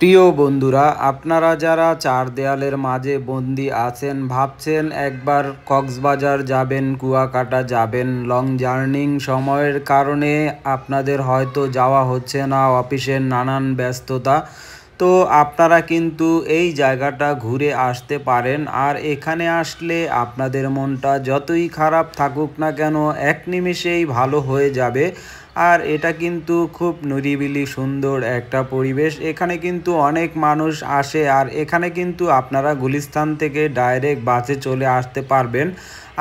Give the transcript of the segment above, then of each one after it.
প্রিয় বন্ধুরা, আপনারা যারা চার দেয়ালের মাঝে বন্দি আছেন, ভাবছেন একবার কক্সবাজার যাবেন, কুয়াকাটা যাবেন, লং জার্নিং সময়ের কারণে আপনাদের হয়তো যাওয়া হচ্ছে না, অফিসের নানান ব্যস্ততা। তো আপনারা কিন্তু এই জায়গাটা ঘুরে আসতে পারেন। আর এখানে আসলে আপনাদের মনটা যতই খারাপ থাকুক না কেন, এক নিমেষেই ভালো হয়ে যাবে। আর এটা কিন্তু খুব নিরিবিলি সুন্দর একটা পরিবেশ। এখানে কিন্তু অনেক মানুষ আসে, আর এখানে কিন্তু আপনারা গুলিস্তান থেকে ডাইরেক্ট বাসে চলে আসতে পারবেন।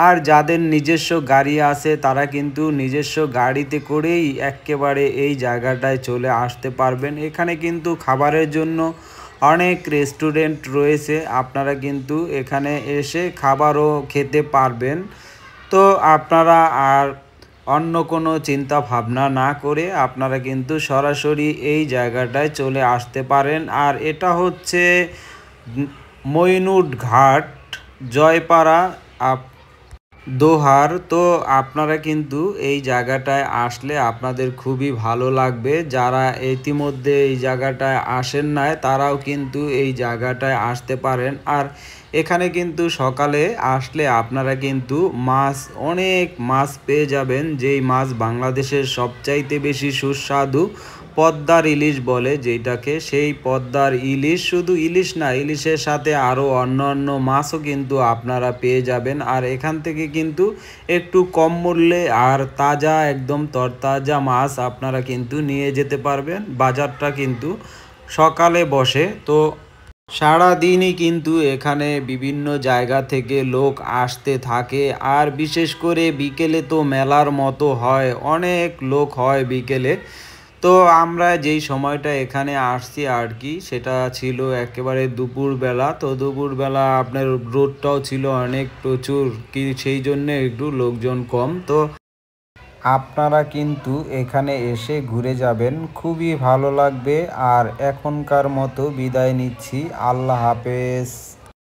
আর যাদের নিজস্ব গাড়ি আছে তারা কিন্তু নিজস্ব গাড়িতে করেই এক্কেবারে এই জায়গাটায় চলে আসতে পারবেন। এখানে কিন্তু খাবারের জন্য অনেক রেস্টুরেন্ট রয়েছে, আপনারা কিন্তু এখানে এসে খাবারও খেতে পারবেন। তো আপনারা আর অন্য কোনো চিন্তা ভাবনা না করে আপনারা কিন্তু সরাসরি এই জায়গাটায় চলে আসতে পারেন। আর এটা হচ্ছে মইনুট ঘাট, জয়পাড়া, দোহার। তো আপনারা কিন্তু এই জায়গাটায় আসলে আপনাদের খুবই ভালো লাগবে। যারা ইতিমধ্যে এই জায়গাটায় আসেন নাই তারাও কিন্তু এই জায়গাটায় আসতে পারেন। আর এখানে কিন্তু সকালে আসলে আপনারা কিন্তু মাছ, অনেক মাছ পেয়ে যাবেন, যেই মাছ বাংলাদেশের সবচাইতে বেশি সুস্বাদু পদ্মার ইলিশ বলে যেটাকে, সেই পদ্মার ইলিশ। শুধু ইলিশ না, ইলিশের সাথে আরও অন্য মাছও কিন্তু আপনারা পেয়ে যাবেন। আর এখান থেকে কিন্তু একটু কম মূল্যে আর তাজা, একদম তরতাজা মাছ আপনারা কিন্তু নিয়ে যেতে পারবেন। বাজারটা কিন্তু সকালে বসে, তো সারাদিনই কিন্তু এখানে বিভিন্ন জায়গা থেকে লোক আসতে থাকে। আর বিশেষ করে বিকেলে তো মেলার মতো হয়, অনেক লোক হয় বিকেলে। তো আমরা যেই সময়টা এখানে আসছি আর কি, সেটা ছিল একেবারে দুপুরবেলা। তো দুপুরবেলা আপনার রোদটাও ছিল অনেক প্রচুর, কি সেই জন্যে একটু লোকজন কম। তো আপনারা কিন্তু এখানে এসে ঘুরে যাবেন, খুবই ভালো লাগবে। আর এখনকার মতো বিদায় নিচ্ছি, আল্লাহ হাফেজ।